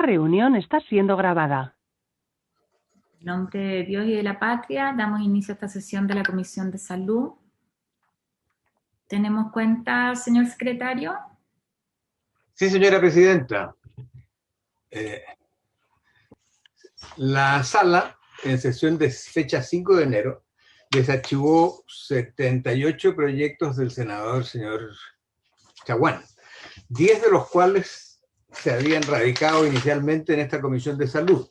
La reunión está siendo grabada. En nombre de Dios y de la patria, damos inicio a esta sesión de la Comisión de Salud. ¿Tenemos cuenta, señor secretario? Sí, señora presidenta. La sala, en sesión de fecha 5 de enero, desarchivó 78 proyectos del senador señor Chaguán, 10 de los cuales se habían radicado inicialmente en esta Comisión de Salud.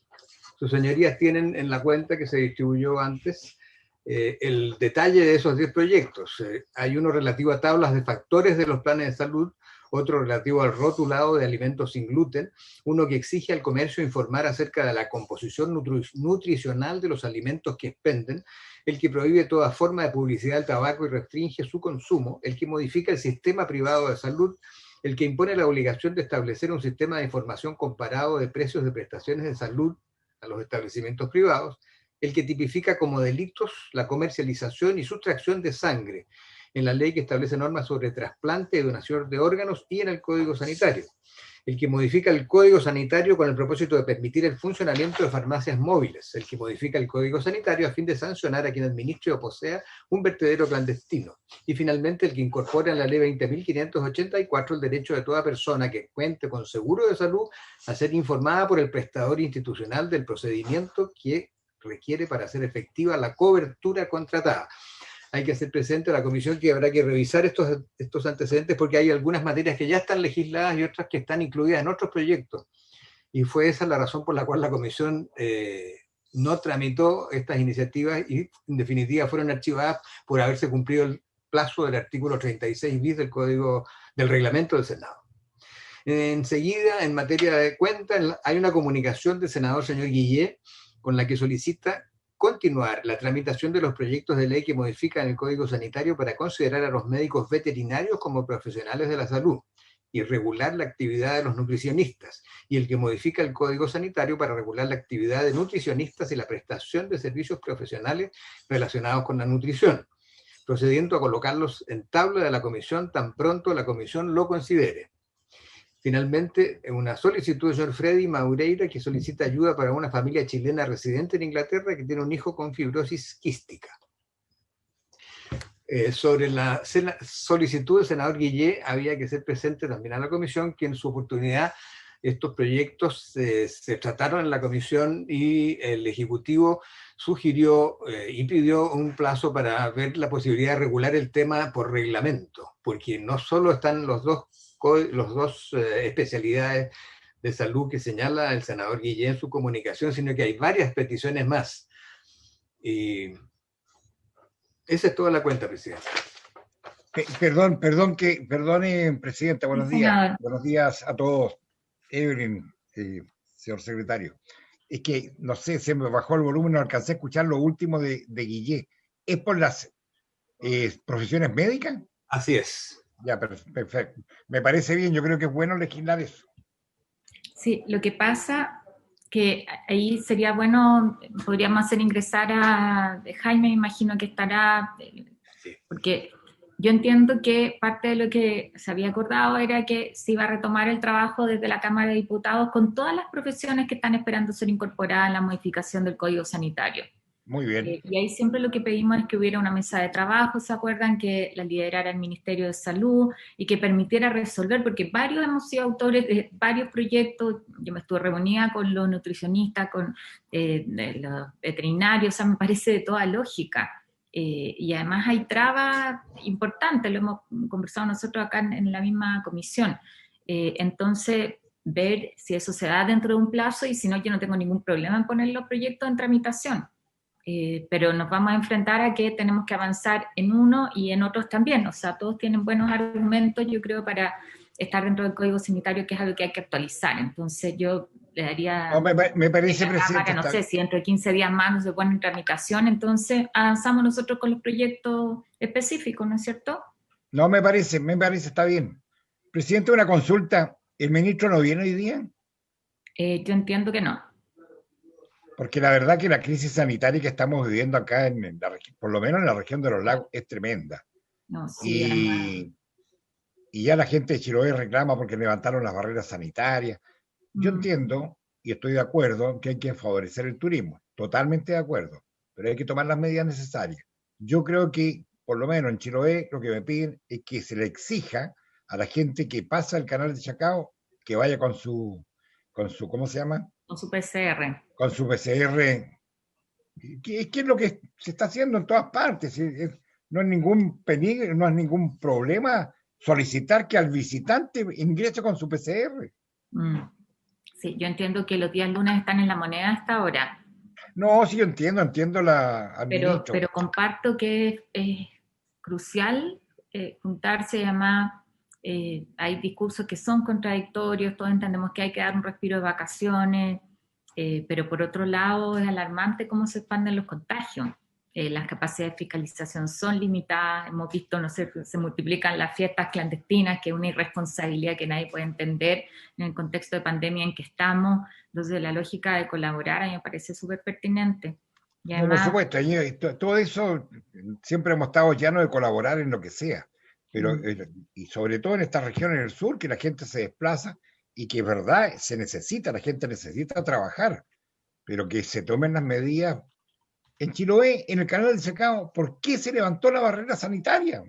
Sus señorías tienen en la cuenta que se distribuyó antes el detalle de esos 10 proyectos. Hay uno relativo a tablas de factores de los planes de salud, otro relativo al rotulado de alimentos sin gluten, uno que exige al comercio informar acerca de la composición nutricional de los alimentos que expenden, el que prohíbe toda forma de publicidad del tabaco y restringe su consumo, el que modifica el sistema privado de salud, el que impone la obligación de establecer un sistema de información comparado de precios de prestaciones de salud a los establecimientos privados, el que tipifica como delitos la comercialización y sustracción de sangre, en la ley que establece normas sobre trasplante y donación de órganos y en el Código Sanitario, el que modifica el Código Sanitario con el propósito de permitir el funcionamiento de farmacias móviles, el que modifica el Código Sanitario a fin de sancionar a quien administre o posea un vertedero clandestino, y finalmente el que incorpora en la Ley 20.584 el derecho de toda persona que cuente con seguro de salud a ser informada por el prestador institucional del procedimiento que requiere para hacer efectiva la cobertura contratada. Hay que hacer presente a la comisión que habrá que revisar estos antecedentes porque hay algunas materias que ya están legisladas y otras que están incluidas en otros proyectos. Y fue esa la razón por la cual la comisión no tramitó estas iniciativas y en definitiva fueron archivadas por haberse cumplido el plazo del artículo 36 bis del Código del Reglamento del Senado. Enseguida, en materia de cuenta, hay una comunicación del senador señor Guillé con la que solicita continuar la tramitación de los proyectos de ley que modifican el Código Sanitario para considerar a los médicos veterinarios como profesionales de la salud y regular la actividad de los nutricionistas, y el que modifica el Código Sanitario para regular la actividad de nutricionistas y la prestación de servicios profesionales relacionados con la nutrición, procediendo a colocarlos en tabla de la comisión tan pronto la comisión lo considere. Finalmente, una solicitud del señor Freddy Maureira que solicita ayuda para una familia chilena residente en Inglaterra que tiene un hijo con fibrosis quística. Sobre la solicitud del senador Guillé, había que ser presente también a la comisión, que en su oportunidad estos proyectos se trataron en la comisión y el Ejecutivo sugirió y pidió un plazo para ver la posibilidad de regular el tema por reglamento, porque no solo están los dos especialidades de salud que señala el senador Guillén en su comunicación, sino que hay varias peticiones más. Y esa es toda la cuenta, presidente. Perdone, presidente, buenos días. Senador. Buenos días a todos. Evelyn, señor secretario. Es que, no sé, se me bajó el volumen, no alcancé a escuchar lo último de Guillé. ¿Es por las profesiones médicas? Así es. Ya, perfecto. Me parece bien, yo creo que es bueno legislar eso. Sí, lo que pasa que ahí sería bueno, podríamos hacer ingresar a Jaime, me imagino que estará, porque yo entiendo que parte de lo que se había acordado era que se iba a retomar el trabajo desde la Cámara de Diputados con todas las profesiones que están esperando ser incorporadas en la modificación del Código Sanitario. Muy bien. Y ahí siempre lo que pedimos es que hubiera una mesa de trabajo, ¿se acuerdan? Que la liderara el Ministerio de Salud y que permitiera resolver, porque varios hemos sido autores de varios proyectos. Yo me estuve reunida con los nutricionistas, con los veterinarios, o sea, me parece de toda lógica. Y además hay trabas importantes, lo hemos conversado nosotros acá en la misma comisión. Entonces, ver si eso se da dentro de un plazo y si no, yo no tengo ningún problema en poner los proyectos en tramitación. Pero nos vamos a enfrentar a que tenemos que avanzar en uno y en otros también, o sea, todos tienen buenos argumentos, yo creo, para estar dentro del Código Sanitario, que es algo que hay que actualizar. Entonces yo le daría... No, me parece, presidente... no sé, si dentro de 15 días más no se pone en tramitación, entonces avanzamos nosotros con los proyectos específicos, ¿no es cierto? No, me parece, está bien. Presidente, una consulta, ¿el ministro no viene hoy día? Yo entiendo que no. Porque la verdad que la crisis sanitaria que estamos viviendo acá, por lo menos en la región de los lagos, es tremenda. No, sí, y ya la gente de Chiloé reclama porque levantaron las barreras sanitarias. Yo entiendo y estoy de acuerdo en que hay que favorecer el turismo, totalmente de acuerdo, pero hay que tomar las medidas necesarias. Yo creo que, por lo menos en Chiloé, lo que me piden es que se le exija a la gente que pasa el canal de Chacao que vaya con su, ¿cómo se llama? Con su PCR. Con su PCR, que es lo que se está haciendo en todas partes. No es ningún peligro, no es ningún problema solicitar que al visitante ingrese con su PCR. Sí, yo entiendo que los días lunes están en La Moneda hasta ahora. No, sí, yo entiendo al ministro. Pero comparto que es crucial juntarse, y además hay discursos que son contradictorios, todos entendemos que hay que dar un respiro de vacaciones, pero por otro lado es alarmante cómo se expanden los contagios. Las capacidades de fiscalización son limitadas, hemos visto, no sé, se multiplican las fiestas clandestinas, que es una irresponsabilidad que nadie puede entender en el contexto de pandemia en que estamos. Entonces la lógica de colaborar a mí me parece súper pertinente. Y además, no, por supuesto, todo eso siempre hemos estado llanos de colaborar en lo que sea, pero y sobre todo en esta región en el sur, que la gente se desplaza y que es verdad, la gente necesita trabajar, pero que se tomen las medidas. En Chiloé, en el canal del Chacao, ¿por qué se levantó la barrera sanitaria?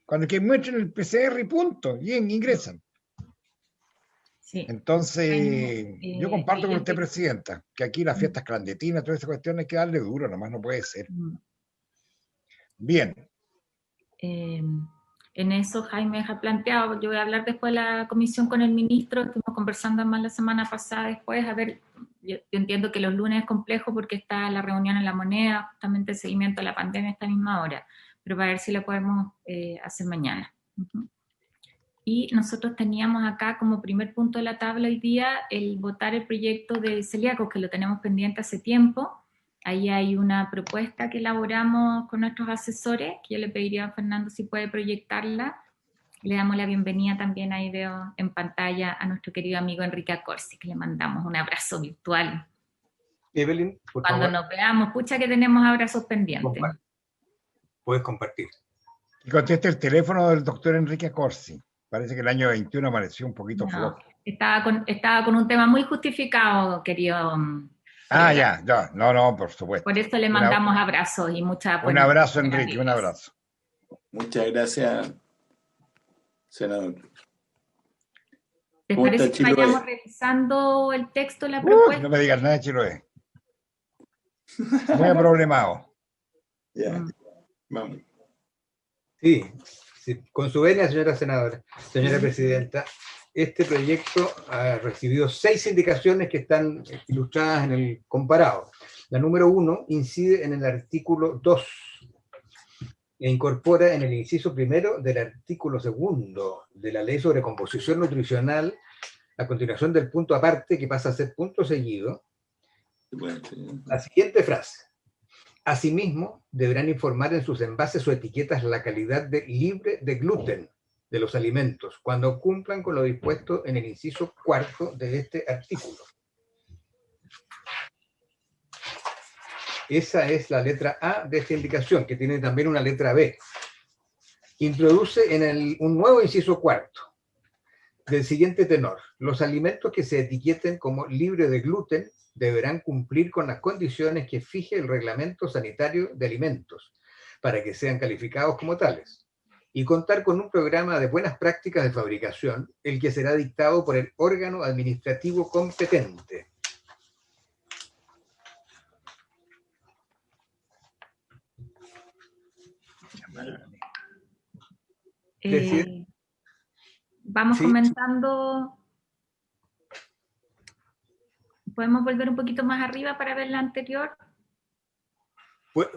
Cuando que muestren el PCR y punto, y ingresan. sí. Entonces, yo comparto con usted, Presidenta, que aquí las fiestas clandestinas, todas esas cuestiones hay que darle duro, nomás no puede ser. Bien. En eso Jaime ha planteado, yo voy a hablar después de la comisión con el ministro, estuvimos conversando más la semana pasada después, a ver, yo entiendo que los lunes es complejo porque está la reunión en La Moneda, justamente el seguimiento de la pandemia a esta misma hora, pero para ver si lo podemos hacer mañana. Y nosotros teníamos acá como primer punto de la tabla hoy día el votar el proyecto de celíacos, que lo tenemos pendiente hace tiempo. Ahí hay una propuesta que elaboramos con nuestros asesores, que yo le pediría a Fernando si puede proyectarla. Le damos la bienvenida también, ahí veo en pantalla, a nuestro querido amigo Enrique Acorsi, que le mandamos un abrazo virtual. Evelyn, por Cuando favor. nos veamos, pucha que tenemos abrazos pendientes. Puedes compartir. Y conteste el teléfono del doctor Enrique Acorsi. Parece que el año 21 amaneció un poquito flojo. Estaba con un tema muy justificado, querido. Ya, no, por supuesto. Por eso le mandamos abrazos y mucha apoyo. Un abrazo, Enrique, un abrazo. Muchas gracias, senador. ¿Les parece que vayamos revisando el texto de la propuesta? No me digas nada de Chiloé. Muy problemado. Ya, vamos. Sí, con su venia, señora senadora, señora presidenta, este proyecto ha recibido 6 indicaciones que están ilustradas en el comparado. La número 1 incide en el artículo 2 e incorpora en el inciso primero del artículo 2 de la Ley sobre Composición Nutricional, a continuación del punto aparte, que pasa a ser punto seguido, la siguiente frase: asimismo, deberán informar en sus envases o etiquetas la calidad de libre de gluten de los alimentos, cuando cumplan con lo dispuesto en el inciso 4 de este artículo. Esa es la letra A de esta indicación, que tiene también una letra B. Introduce un nuevo inciso 4, del siguiente tenor: los alimentos que se etiqueten como libre de gluten deberán cumplir con las condiciones que fije el Reglamento Sanitario de Alimentos para que sean calificados como tales, y contar con un programa de buenas prácticas de fabricación, el que será dictado por el órgano administrativo competente. Vamos comentando. ¿Podemos volver un poquito más arriba para ver la anterior?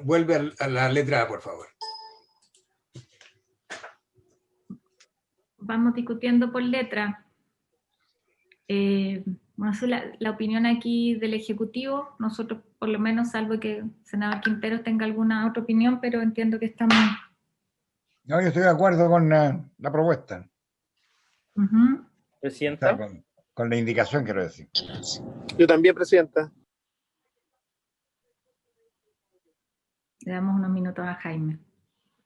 Vuelve a la letra A, por favor. Vamos discutiendo por letra. Bueno, la opinión aquí del Ejecutivo, nosotros por lo menos, salvo que el senador Quinteros tenga alguna otra opinión, pero entiendo que estamos... No, yo estoy de acuerdo con la propuesta. Presidenta. O sea, con la indicación, quiero decir. Yo también, Presidenta. Le damos unos minutos a Jaime.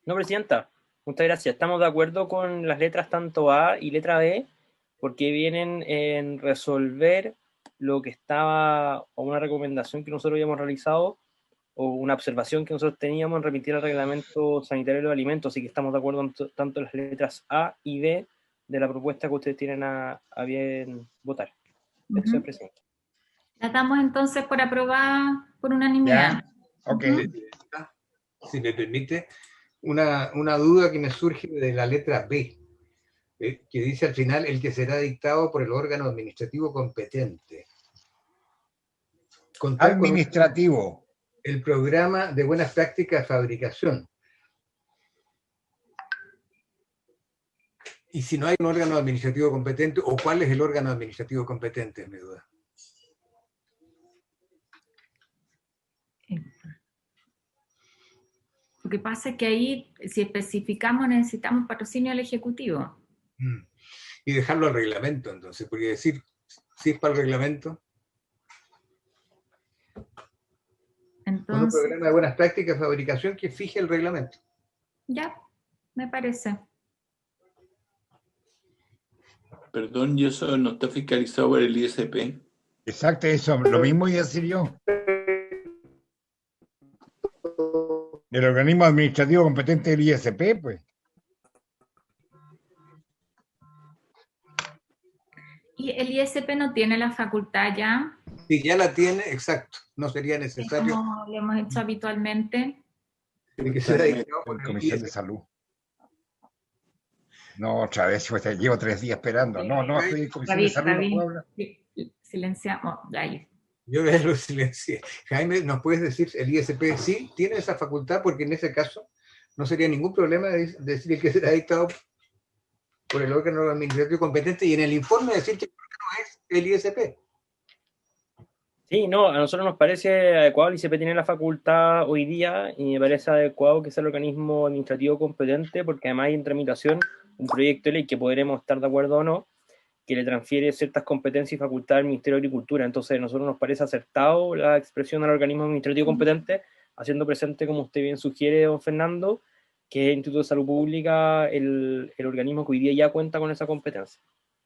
No, Presidenta, muchas gracias. Estamos de acuerdo con las letras tanto A y letra B, porque vienen en resolver lo que estaba, o una recomendación que nosotros habíamos realizado, o una observación que nosotros teníamos en remitir al reglamento sanitario de los alimentos, así que estamos de acuerdo en tanto en las letras A y B de la propuesta que ustedes tienen a bien votar. Eso, señor presidente. La damos entonces por aprobada por unanimidad. Ok. Si me permite, una duda que me surge de la letra B, que dice al final el que será dictado por el órgano administrativo competente. Contar Administrativo. con el programa de buenas prácticas de fabricación. Y si no hay un órgano administrativo competente, ¿o cuál es el órgano administrativo competente? Es mi duda. Lo que pasa es que ahí, si especificamos, necesitamos patrocinio del Ejecutivo. Y dejarlo al reglamento, entonces, porque decir, si es para el reglamento, Entonces, con un programa de buenas prácticas de fabricación que fije el reglamento. ya, me parece. Perdón, ¿y eso no está fiscalizado por el ISP? Exacto, eso, lo mismo iba a decir yo. El organismo administrativo competente del ISP, pues. ¿Y el ISP no tiene la facultad ya? Si ya la tiene, exacto, no sería necesario. Como lo hemos hecho habitualmente. De que sea dictado por En el Comisión ISP. de Salud. No, otra vez, llevo 3 días esperando. No, estoy en Comisión de Salud, no puedo hablar. Silenciamos. Ahí. Yo ya lo silencié. Jaime, ¿nos puedes decir, el ISP sí tiene esa facultad? Porque en ese caso no sería ningún problema decir que será dictado por el órgano administrativo competente y en el informe decir que el órgano es el ISP. Sí, no, a nosotros nos parece adecuado, el ICP tiene la facultad hoy día y me parece adecuado que sea el organismo administrativo competente porque además hay en tramitación un proyecto de ley que podremos estar de acuerdo o no, que le transfiere ciertas competencias y facultades al Ministerio de Agricultura. Entonces a nosotros nos parece acertado la expresión al organismo administrativo competente, haciendo presente, como usted bien sugiere, don Fernando, que es el Instituto de Salud Pública el organismo que hoy día ya cuenta con esa competencia.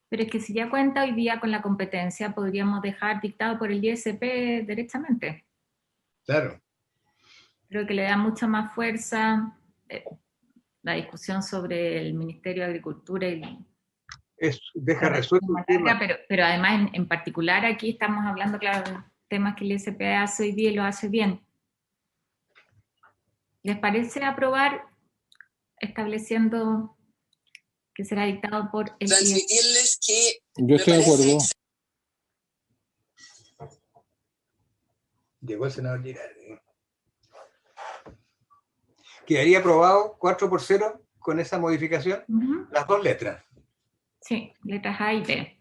Pero es que si ya cuenta hoy día con la competencia, podríamos dejar dictado por el ISP derechamente. Claro. Creo que le da mucha más fuerza la discusión sobre el Ministerio de Agricultura y deja resuelto el tema. pero además en particular aquí estamos hablando, claro, de temas que el ISP hace hoy día y lo hace bien. ¿Les parece aprobar estableciendo que será dictado por el transmitirles que yo estoy de acuerdo. Llegó el senador Girardi. Quedaría aprobado 4-0 con esa modificación, las dos letras. Sí, letras A y B.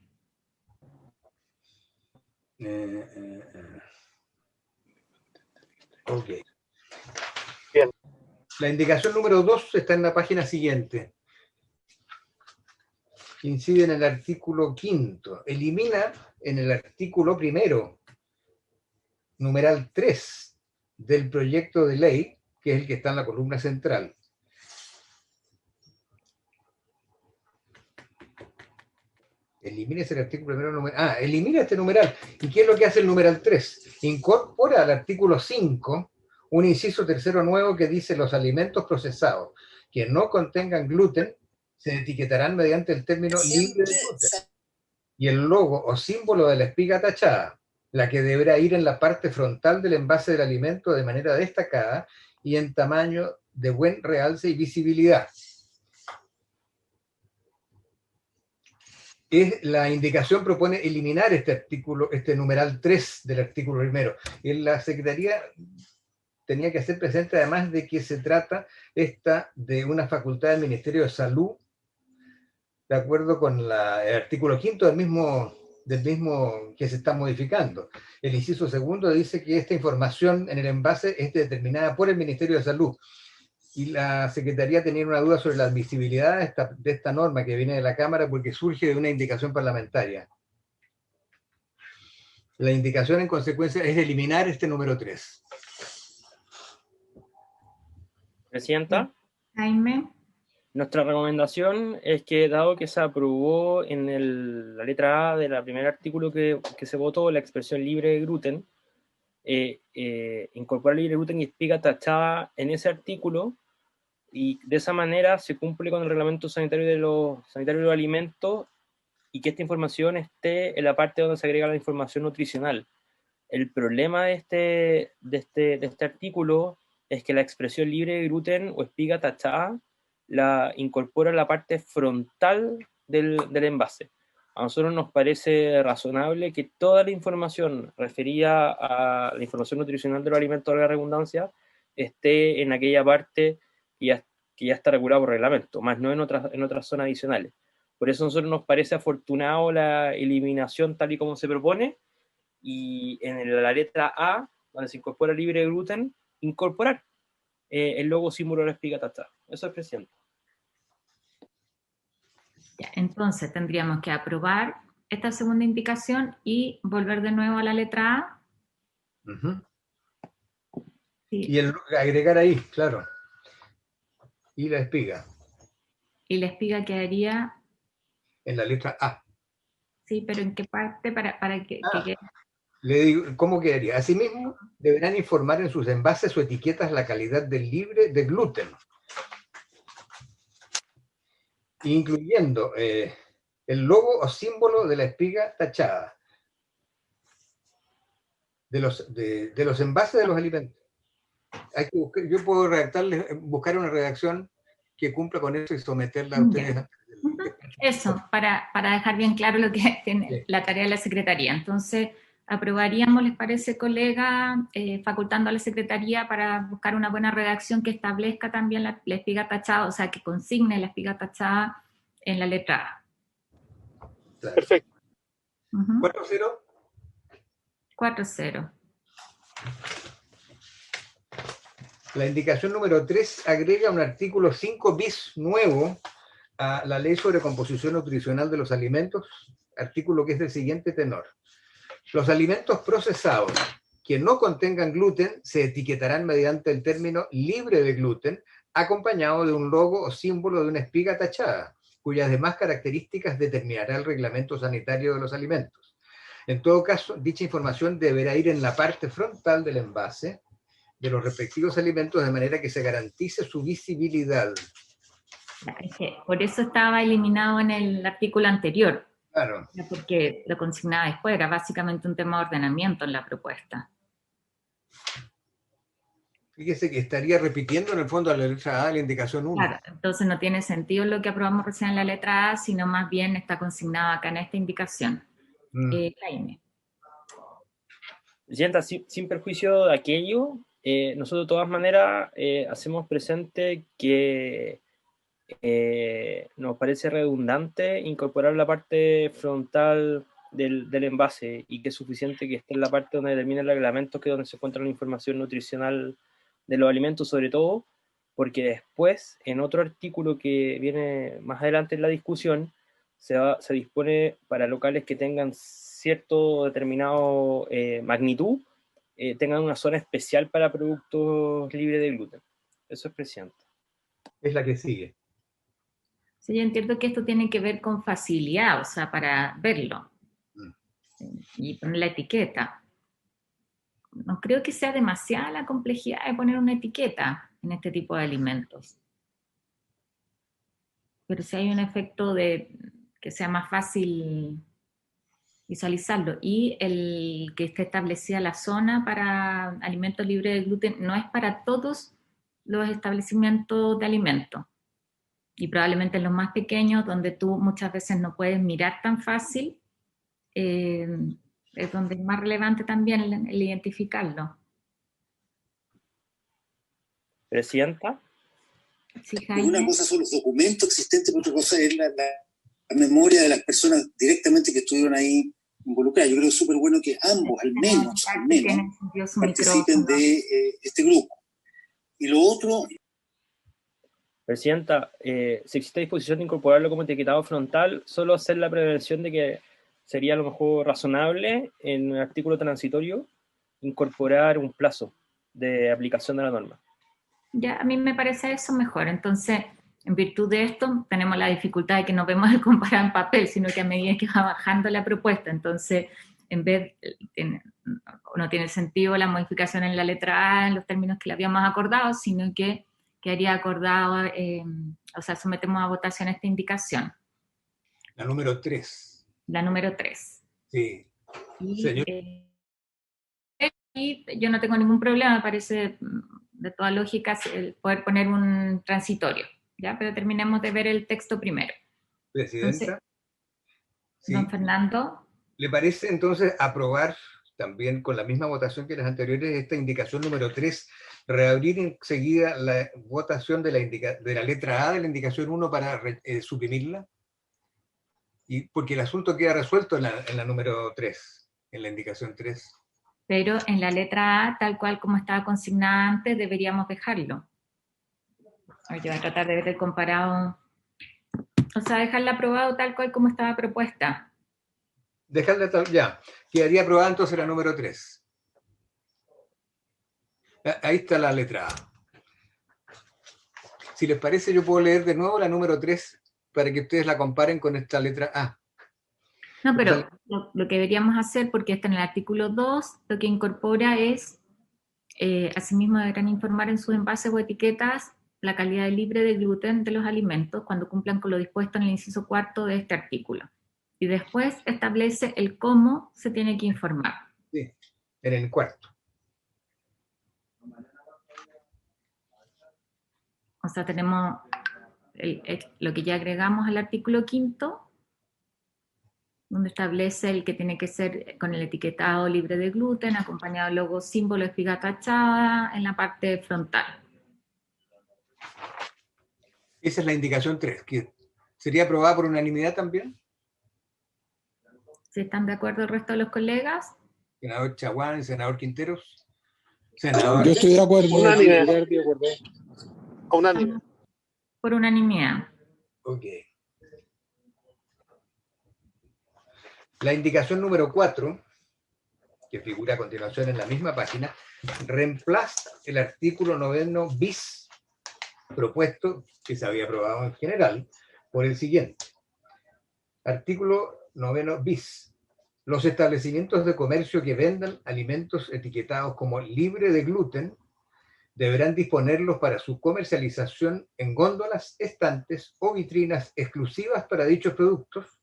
Ok. Bien. La indicación número 2 está en la página siguiente. Incide en el artículo 5. Elimina en el artículo 1, numeral 3 del proyecto de ley, que es el que está en la columna central. Elimina ese artículo 1, numeral. Elimina este numeral. ¿Y qué es lo que hace el numeral 3? Incorpora al artículo 5 un inciso tercero nuevo que dice: los alimentos procesados que no contengan gluten se etiquetarán mediante el término libre de gluten y el logo o símbolo de la espiga tachada, la que deberá ir en la parte frontal del envase del alimento de manera destacada y en tamaño de buen realce y visibilidad. La indicación propone eliminar este artículo, este numeral 3 del artículo 1. Y la Secretaría tenía que hacer presente además de que se trata de una facultad del Ministerio de Salud, de acuerdo con el artículo 5 del mismo que se está modificando. El inciso segundo dice que esta información en el envase es determinada por el Ministerio de Salud. Y la Secretaría tenía una duda sobre la admisibilidad de esta norma que viene de la Cámara porque surge de una indicación parlamentaria. La indicación en consecuencia es eliminar este número 3. Presidenta. Jaime. Nuestra recomendación es que, dado que se aprobó en la letra A del primer artículo que se votó, la expresión libre de gluten, incorporar libre de gluten y espiga tachada en ese artículo, y de esa manera se cumple con el reglamento sanitario de los alimentos, y que esta información esté en la parte donde se agrega la información nutricional. El problema de este artículo es que la expresión libre de gluten o espiga tachada la incorpora en la parte frontal del envase. A nosotros nos parece razonable que toda la información referida a la información nutricional de los alimentos de la redundancia esté en aquella parte que ya está regulada por reglamento, más no en otras zonas adicionales. Por eso a nosotros nos parece afortunado la eliminación tal y como se propone, y en la letra A, donde se incorpora libre de gluten, incorporar el logo símbolo de la espiga tachada. Eso es, presidente. Ya, entonces tendríamos que aprobar esta segunda indicación y volver de nuevo a la letra A. Ujú. Sí. Y agregar ahí, claro. Y la espiga. Y la espiga quedaría... En la letra A. Sí, pero ¿en qué parte? Para que quede... Le digo, ¿cómo quedaría? Asimismo, deberán informar en sus envases o etiquetas la calidad del libre de gluten, incluyendo el logo o símbolo de la espiga tachada de los envases de los alimentos. Hay que buscar, yo puedo buscar una redacción que cumpla con eso y someterla a ustedes. Eso, para dejar bien claro lo que tiene la tarea de la Secretaría. Entonces, aprobaríamos, ¿les parece, colega, facultando a la Secretaría para buscar una buena redacción que establezca también la espiga tachada, o sea, que consigne la espiga tachada en la letra A? Claro. Perfecto. 4-0. 4-0. La indicación número 3 agrega un artículo 5 bis nuevo a la Ley sobre Composición Nutricional de los Alimentos, artículo que es del siguiente tenor. Los alimentos procesados que no contengan gluten se etiquetarán mediante el término libre de gluten, acompañado de un logo o símbolo de una espiga tachada, cuyas demás características determinará el reglamento sanitario de los alimentos. En todo caso, dicha información deberá ir en la parte frontal del envase de los respectivos alimentos de manera que se garantice su visibilidad. Es que por eso estaba eliminado en el artículo anterior. Claro. Porque lo consignaba después, era básicamente un tema de ordenamiento en la propuesta. Fíjese que estaría repitiendo en el fondo a la letra A la indicación 1. Claro, entonces no tiene sentido lo que aprobamos recién en la letra A, sino más bien está consignado acá en esta indicación. Jaime. Presidenta, sin perjuicio de aquello, nosotros de todas maneras hacemos presente que nos parece redundante incorporar la parte frontal del envase, y que es suficiente que esté en la parte donde determina el reglamento, que es donde se encuentra la información nutricional de los alimentos, sobre todo porque después, en otro artículo que viene más adelante en la discusión, se dispone para locales que tengan cierto determinado magnitud, tengan una zona especial para productos libres de gluten. Eso es, presidente. Es la que sigue. Sí, yo entiendo que esto tiene que ver con facilidad, o sea, para verlo y poner la etiqueta. No creo que sea demasiada la complejidad de poner una etiqueta en este tipo de alimentos. Pero si hay un efecto de que sea más fácil visualizarlo, y el que esté establecida la zona para alimentos libres de gluten no es para todos los establecimientos de alimentos, y probablemente en los más pequeños, donde tú muchas veces no puedes mirar tan fácil, es donde es más relevante también el identificarlo. Presidenta. Sí, Jaime. Una cosa son los documentos existentes, pero otra cosa es la memoria de las personas directamente que estuvieron ahí involucradas. Yo creo que es súper bueno que ambos, al menos, participen de este grupo. Y lo otro... Presidenta, si existe disposición de incorporarlo como etiquetado frontal, solo hacer la prevención de que sería a lo mejor razonable en el artículo transitorio incorporar un plazo de aplicación de la norma. Ya, a mí me parece eso mejor. Entonces, En virtud de esto, tenemos la dificultad de que no vemos el comparado en papel, sino que a medida que va bajando la propuesta, entonces, en vez, no tiene sentido la modificación en la letra A, en los términos que le habíamos acordado, sino que quedaría acordado, o sea, sometemos a votación esta indicación. La número 3. La número 3. Sí. Y, Señor. Y yo no tengo ningún problema, me parece de toda lógica el poder poner un transitorio, ¿ya? Pero terminemos de ver el texto primero. Presidenta. Entonces, sí. Don Fernando. ¿Le parece entonces aprobar también con la misma votación que las anteriores esta indicación número 3, reabrir enseguida la votación de la letra A de la indicación 1 para suprimirla? Y porque el asunto queda resuelto en la número 3, en la indicación 3. Pero en la letra A, tal cual como estaba consignada antes, deberíamos dejarlo. Yo voy a tratar de ver el comparado, o sea, dejarla aprobado tal cual como estaba propuesta. Dejarla tal, ya. Quedaría aprobada entonces la número 3. Ahí está la letra A. Si les parece, yo puedo leer de nuevo la número 3 para que ustedes la comparen con esta letra A. No, pero lo que deberíamos hacer, porque está en el artículo 2, lo que incorpora es, asimismo deberán informar en sus envases o etiquetas la calidad libre de gluten de los alimentos cuando cumplan con lo dispuesto en el inciso 4 de este artículo. Y después establece el cómo se tiene que informar. Sí, en el 4. O sea, tenemos lo que ya agregamos al artículo 5, donde establece el que tiene que ser con el etiquetado libre de gluten, acompañado del logo símbolo espiga tachada en la parte frontal. Esa es la indicación 3, que sería aprobada por unanimidad también. ¿Sí están de acuerdo el resto de los colegas? Senador Chaguán, senador Quinteros. Senador... Yo estoy de acuerdo. Unánime. Unánime. Por unanimidad. Ok. La indicación número 4, que figura a continuación en la misma página, reemplaza el artículo 9 bis propuesto, que se había aprobado en general, por el siguiente. Artículo 9 bis. Los establecimientos de comercio que vendan alimentos etiquetados como libre de gluten deberán disponerlos para su comercialización en góndolas, estantes o vitrinas exclusivas para dichos productos,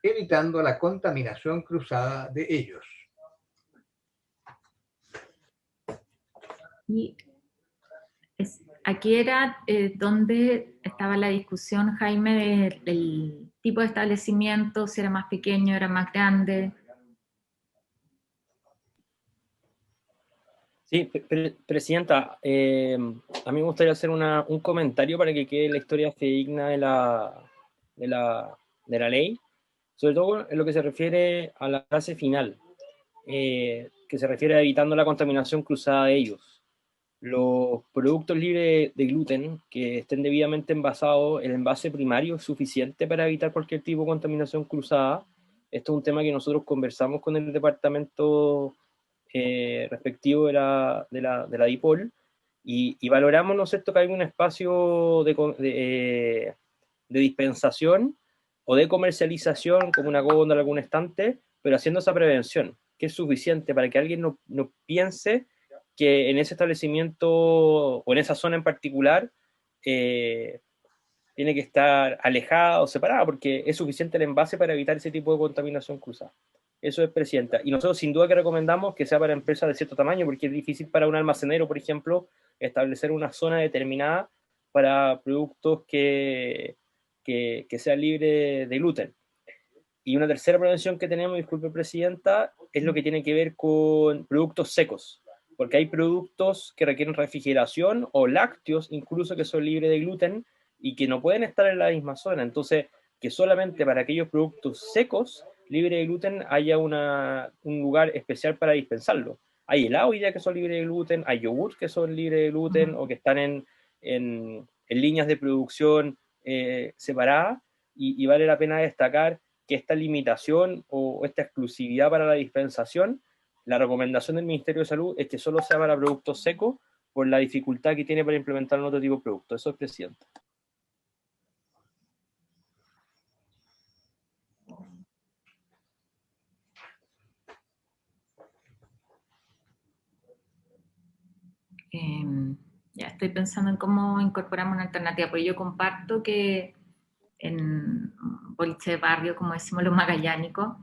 evitando la contaminación cruzada de ellos. Y aquí era donde estaba la discusión, Jaime, del tipo de establecimiento, si era más pequeño, era más grande. Sí, Presidenta, a mí me gustaría hacer un comentario para que quede la historia fidedigna de la ley, sobre todo en lo que se refiere a la frase final, que se refiere a evitando la contaminación cruzada de ellos. Los productos libres de gluten que estén debidamente envasados, el envase primario es suficiente para evitar cualquier tipo de contaminación cruzada. Esto es un tema que nosotros conversamos con el departamento respectivo de la DIPOL y valoramos, ¿no es cierto?, que hay un espacio de dispensación o de comercialización como una góndola, algún estante, pero haciendo esa prevención, que es suficiente para que alguien no piense que en ese establecimiento o en esa zona en particular tiene que estar alejada o separada, porque es suficiente el envase para evitar ese tipo de contaminación cruzada. Eso es, Presidenta. Y nosotros sin duda que recomendamos que sea para empresas de cierto tamaño, porque es difícil para un almacenero, por ejemplo, establecer una zona determinada para productos que sean libres de gluten. Y una tercera prevención que tenemos, disculpe, Presidenta, es lo que tiene que ver con productos secos, porque hay productos que requieren refrigeración o lácteos incluso que son libres de gluten y que no pueden estar en la misma zona. Entonces, que solamente para aquellos productos secos libre de gluten haya un lugar especial para dispensarlo. Hay helado hoy día que son libres de gluten, hay yogur que son libres de gluten o que están en líneas de producción separadas y vale la pena destacar que esta limitación o esta exclusividad para la dispensación, la recomendación del Ministerio de Salud es que solo sea para productos secos por la dificultad que tiene para implementar un otro tipo de producto. Eso es, Presidente. Ya estoy pensando en cómo incorporamos una alternativa, porque yo comparto que en boliche de barrio, como decimos los magallánicos,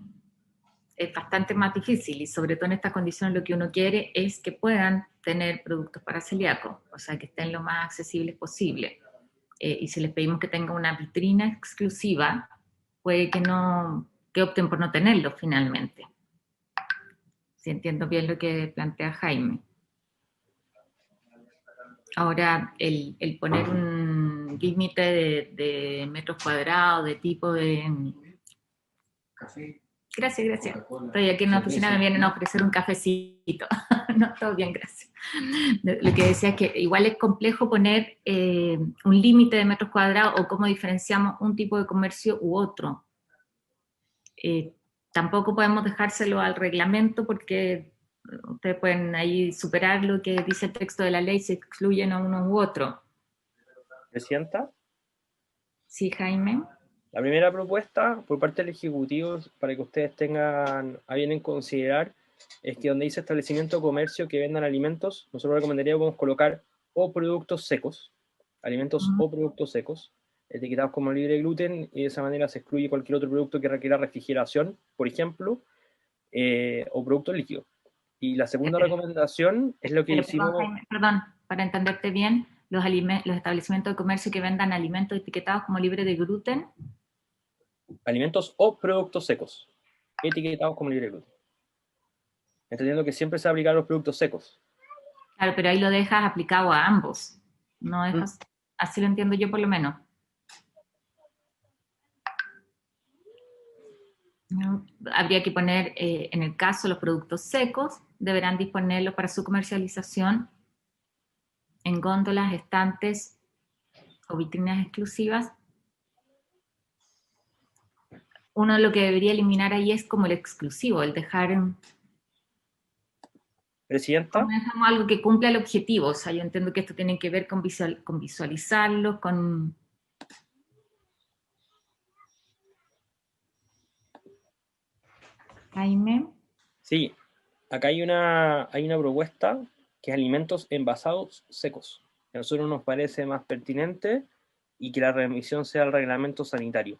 es bastante más difícil, y sobre todo en estas condiciones lo que uno quiere es que puedan tener productos para celíacos, o sea, que estén lo más accesibles posible. Y si les pedimos que tengan una vitrina exclusiva, puede que opten por no tenerlo finalmente. Si entiendo bien lo que plantea Jaime. Ahora, el poner un límite de metros cuadrados, de tipo de... Gracias. Estoy aquí en la oficina, me vienen a ofrecer un cafecito. No, todo bien, gracias. Lo que decía es que igual es complejo poner un límite de metros cuadrados o cómo diferenciamos un tipo de comercio u otro. Tampoco podemos dejárselo al reglamento porque ustedes pueden ahí superar lo que dice el texto de la ley, se excluyen a uno u otro. ¿Presidenta? Sí, Jaime. La primera propuesta por parte del Ejecutivo, para que ustedes tengan a bien en considerar, es que donde dice establecimiento o comercio que vendan alimentos, nosotros recomendaríamos colocar o productos secos, alimentos o productos secos, etiquetados como libre de gluten, y de esa manera se excluye cualquier otro producto que requiera refrigeración, por ejemplo, o productos líquidos. Y la segunda recomendación es lo que hicimos... Perdón, para entenderte bien, los establecimientos de comercio que vendan alimentos etiquetados como libre de gluten. Alimentos o productos secos, etiquetados como libre de gluten. Entendiendo que siempre se va a aplicar a los productos secos. Claro, pero ahí lo dejas aplicado a ambos. No dejas, así lo entiendo yo por lo menos. ¿No? Habría que poner, en el caso, los productos secos, deberán disponerlos para su comercialización en góndolas, estantes o vitrinas exclusivas. Uno lo que debería eliminar ahí es como el exclusivo, el dejar en... Presidenta. Dejamos algo que cumpla el objetivo, o sea, yo entiendo que esto tiene que ver con visualizarlo, con... Jaime. Sí, acá hay una propuesta que es alimentos envasados secos. A nosotros nos parece más pertinente y que la remisión sea al reglamento sanitario.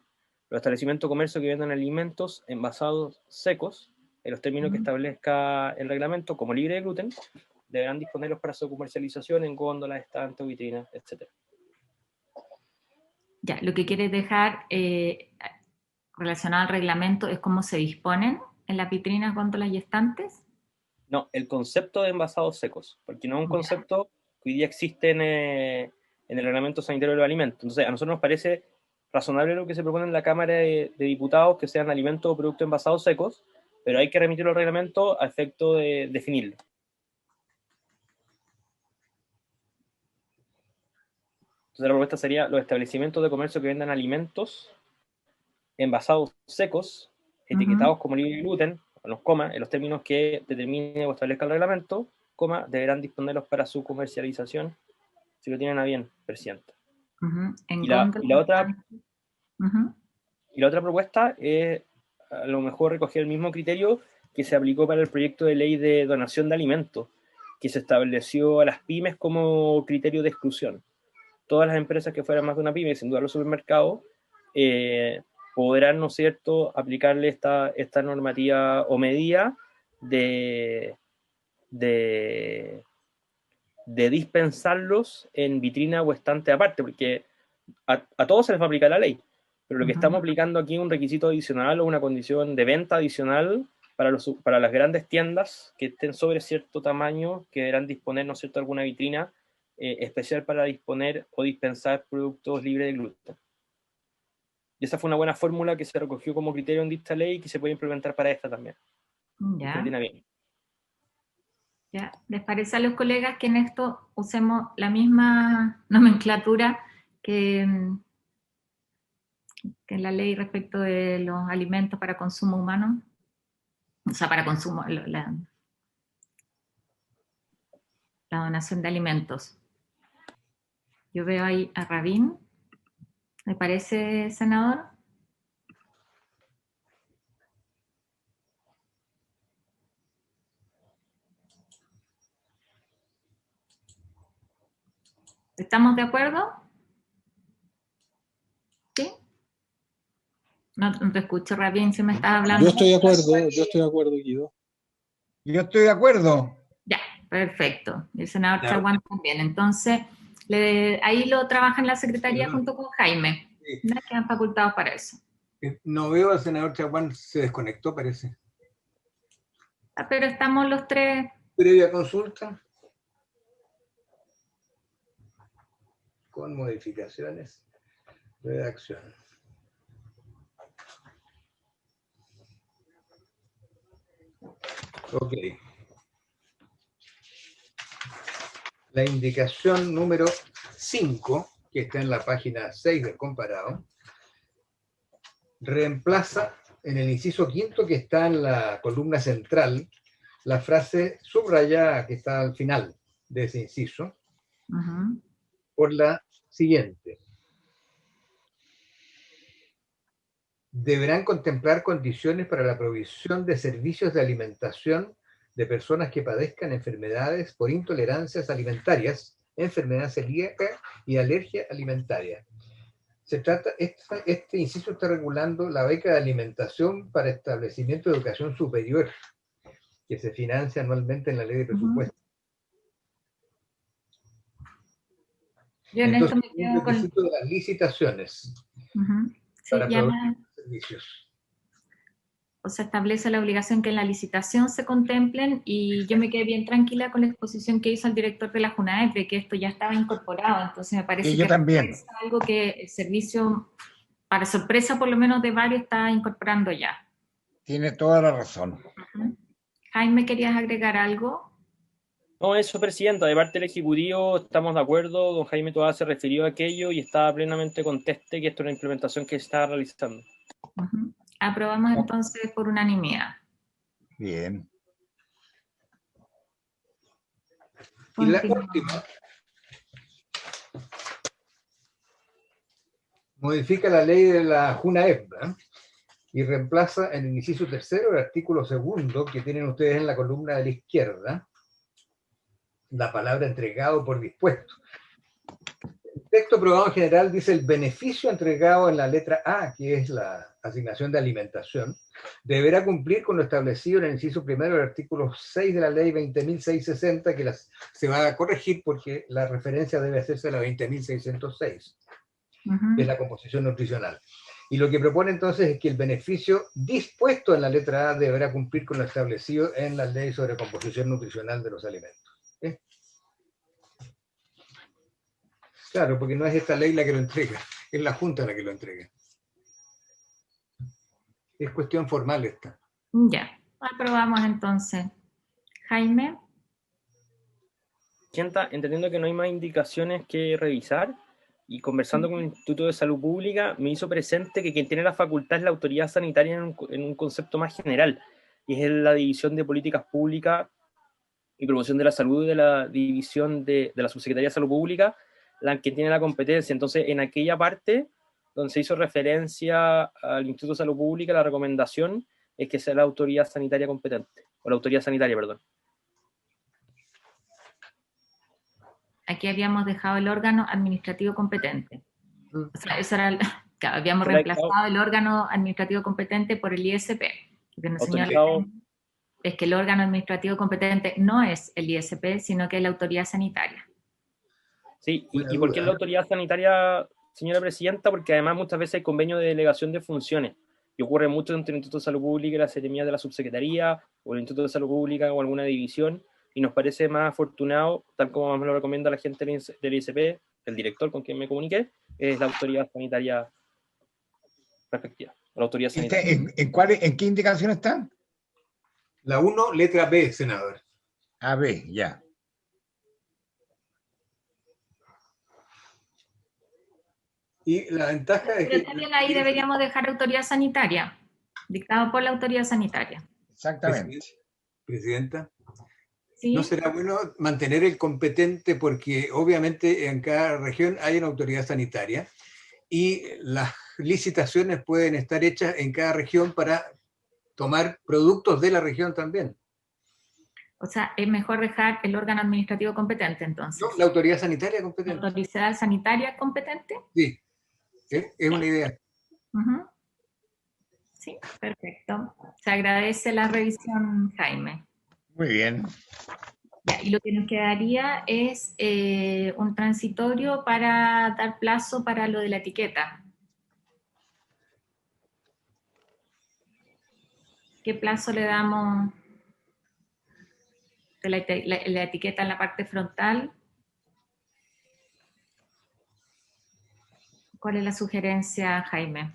Los establecimientos de comercio que vendan alimentos envasados secos, en los términos que establezca el reglamento, como libre de gluten, deberán disponerlos para su comercialización en góndolas, estantes, vitrinas, etc. Ya, lo que quieres dejar relacionado al reglamento es cómo se disponen en las vitrinas, góndolas y estantes. No, el concepto de envasados secos, porque no es un concepto que hoy día existe en el reglamento sanitario de los alimentos. Entonces, a nosotros nos parece razonable lo que se propone en la Cámara de Diputados, que sean alimentos o productos envasados secos, pero hay que remitirlo al reglamento a efecto de definirlo. Entonces, la propuesta sería los establecimientos de comercio que vendan alimentos envasados secos, etiquetados como libre de gluten, los comas, en los términos que determine o establezca el reglamento, coma, deberán disponerlos para su comercialización, si lo tienen a bien, presidenta. Y la otra propuesta es a lo mejor recoger el mismo criterio que se aplicó para el proyecto de ley de donación de alimentos, que se estableció a las pymes como criterio de exclusión. Todas las empresas que fueran más de una pyme, sin duda los supermercados, podrán, ¿no es cierto?, aplicarle esta normativa o medida de dispensarlos en vitrina o estante aparte, porque a todos se les va a aplicar la ley, pero lo que estamos aplicando aquí es un requisito adicional o una condición de venta adicional para las grandes tiendas que estén sobre cierto tamaño, que deberán disponer, ¿no es cierto?, alguna vitrina especial para disponer o dispensar productos libres de gluten. Y esa fue una buena fórmula que se recogió como criterio en dicha ley y que se puede implementar para esta también. Ya. Bien. Ya. ¿Les parece a los colegas que en esto usemos la misma nomenclatura que en la ley respecto de los alimentos para consumo humano? O sea, para consumo, la donación de alimentos. Yo veo ahí a Rabín. ¿Me parece, senador? ¿Estamos de acuerdo? ¿Sí? No te escucho, Rabín, si me estás hablando. Yo estoy de acuerdo, Guido. Yo estoy de acuerdo. Ya, perfecto. El senador Chaguán también. Entonces, ahí lo trabaja en la Secretaría junto con Jaime. Sí. ¿No? Quedan facultados para eso. No veo al senador Chaguán, se desconectó, parece. Pero estamos los tres. Previa consulta. Con modificaciones. Redacción. Ok. La indicación número 5, que está en la página 6 del comparado, reemplaza en el inciso quinto, que está en la columna central, la frase subrayada que está al final de ese inciso, por la siguiente. Deberán contemplar condiciones para la provisión de servicios de alimentación de personas que padezcan enfermedades por intolerancias alimentarias, enfermedad celíaca y alergia alimentaria. Se trata, este inciso está regulando la beca de alimentación para establecimiento de educación superior, que se financia anualmente en la ley de presupuesto. Yo en Entonces, esto me quedo un requisito de las licitaciones para proveer servicios. O sea, establece la obligación que en la licitación se contemplen, y yo me quedé bien tranquila con la exposición que hizo el director de la JUNAEP de que esto ya estaba incorporado. Entonces me parece que es algo que el servicio, para sorpresa por lo menos de varios, está incorporando ya. Tiene toda la razón. Jaime, ¿querías agregar algo? No, eso, Presidenta, de parte del Ejecutivo estamos de acuerdo, don Jaime Toá se refirió a aquello y estaba plenamente conteste que esto es una implementación que se está realizando. Aprobamos entonces por unanimidad. Bien. Y la última modifica la ley de la JUNAEP, ¿eh? Y reemplaza en el inciso tercero el artículo segundo que tienen ustedes en la columna de la izquierda la palabra entregado por dispuesto. El texto aprobado en general dice: el beneficio entregado en la letra A, que es la asignación de alimentación, deberá cumplir con lo establecido en el inciso primero del artículo 6 de la ley 20.660, que se va a corregir porque la referencia debe hacerse a la 20.606, que es la composición nutricional. Y lo que propone entonces es que el beneficio dispuesto en la letra A deberá cumplir con lo establecido en la ley sobre composición nutricional de los alimentos. ¿Eh? Claro, porque no es esta ley la que lo entrega, es la Junta la que lo entrega. Es cuestión formal esta. Ya, aprobamos entonces. Jaime. Sienta, entendiendo que no hay más indicaciones que revisar, y conversando con el Instituto de Salud Pública, me hizo presente que quien tiene la facultad es la autoridad sanitaria en un concepto más general, y es la División de Políticas Públicas y Promoción de la Salud de la División de la Subsecretaría de Salud Pública, la que tiene la competencia. Entonces, en aquella parte donde se hizo referencia al Instituto de Salud Pública, la recomendación es que sea la autoridad sanitaria competente, o la autoridad sanitaria, perdón. Aquí habíamos dejado el órgano administrativo competente. O sea, eso era habíamos reemplazado el órgano administrativo competente por el ISP. Lo que nos señala es que el órgano administrativo competente no es el ISP, sino que es la autoridad sanitaria. Sí, ¿y por qué es la autoridad sanitaria, señora Presidenta? Porque además muchas veces hay convenio de delegación de funciones, y ocurre mucho entre el Instituto de Salud Pública y la Seremía de la Subsecretaría, o el Instituto de Salud Pública o alguna división, y nos parece más afortunado, tal como me lo recomienda la gente del ISP, el director con quien me comuniqué, es la autoridad sanitaria respectiva. La autoridad sanitaria. ¿En qué indicación está? La 1, letra B, senador. A, B, ya. Y la ventaja es que también ahí deberíamos dejar autoridad sanitaria, dictado por la autoridad sanitaria. Exactamente. Presidenta. ¿Sí? ¿No será bueno mantener el competente? Porque obviamente en cada región hay una autoridad sanitaria y las licitaciones pueden estar hechas en cada región para tomar productos de la región también. O sea, es mejor dejar el órgano administrativo competente, entonces. No, la autoridad sanitaria competente. ¿La autoridad sanitaria competente? Sí, es una idea. Sí, perfecto. Se agradece la revisión, Jaime. Muy bien. Ya, y lo que nos quedaría es un transitorio para dar plazo para lo de la etiqueta. ¿Qué plazo le damos de la etiqueta en la parte frontal? ¿Cuál es la sugerencia, Jaime?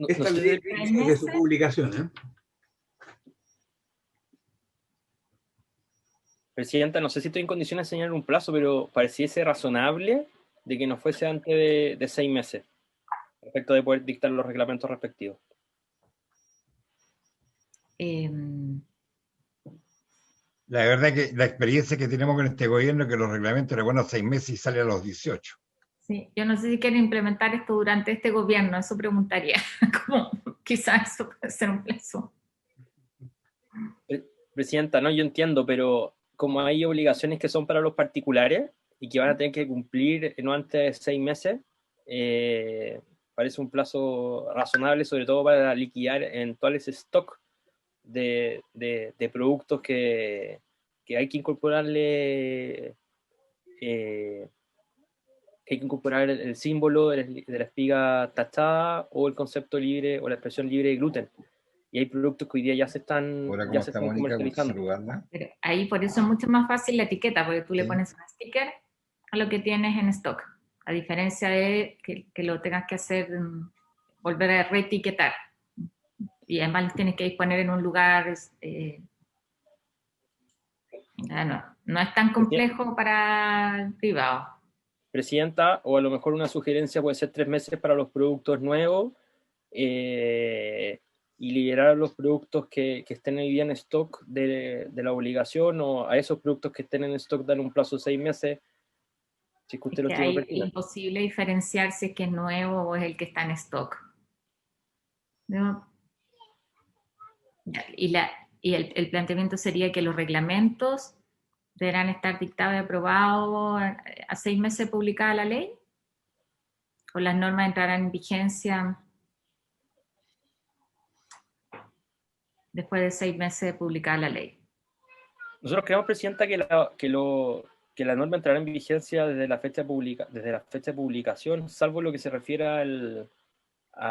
Esta ley de su publicación, ¿eh? Presidenta, no sé si estoy en condiciones de señalar un plazo, pero pareciese razonable de que no fuese antes de 6 meses, respecto de poder dictar los reglamentos respectivos. La verdad que la experiencia que tenemos con este gobierno es que los reglamentos eran buenos 6 meses y salen a los 18. Sí, yo no sé si quieren implementar esto durante este gobierno, eso preguntaría. Como, quizás eso puede ser un plazo. Presidenta, no, yo entiendo, pero como hay obligaciones que son para los particulares y que van a tener que cumplir no antes de 6 meses, parece un plazo razonable, sobre todo para liquidar eventuales stock de productos que hay que incorporarle, hay que incorporar el símbolo de la espiga tachada o el concepto libre o la expresión libre de gluten. Y hay productos que hoy día ya se están comercializando. Pero ahí por eso es mucho más fácil la etiqueta, porque tú le pones un sticker a lo que tienes en stock, a diferencia de que lo tengas que hacer, volver a reetiquetar. Y además los tienes que disponer en un lugar, no es tan complejo para el privado. Presidenta, o a lo mejor una sugerencia puede ser 3 meses para los productos nuevos, y liberar los productos que estén hoy día en stock de la obligación, o a esos productos que estén en stock dan un plazo de 6 meses. Si es que usted lo tiene Es imposible diferenciar si es que es nuevo o es el que está en stock. ¿No? Y el planteamiento sería que los reglamentos deberán estar dictados y aprobados a 6 meses publicada la ley, o las normas entrarán en vigencia después de 6 meses de publicada la ley. Nosotros creemos, Presidenta, que la norma entrará en vigencia desde la fecha de publicación, salvo lo que se refiere a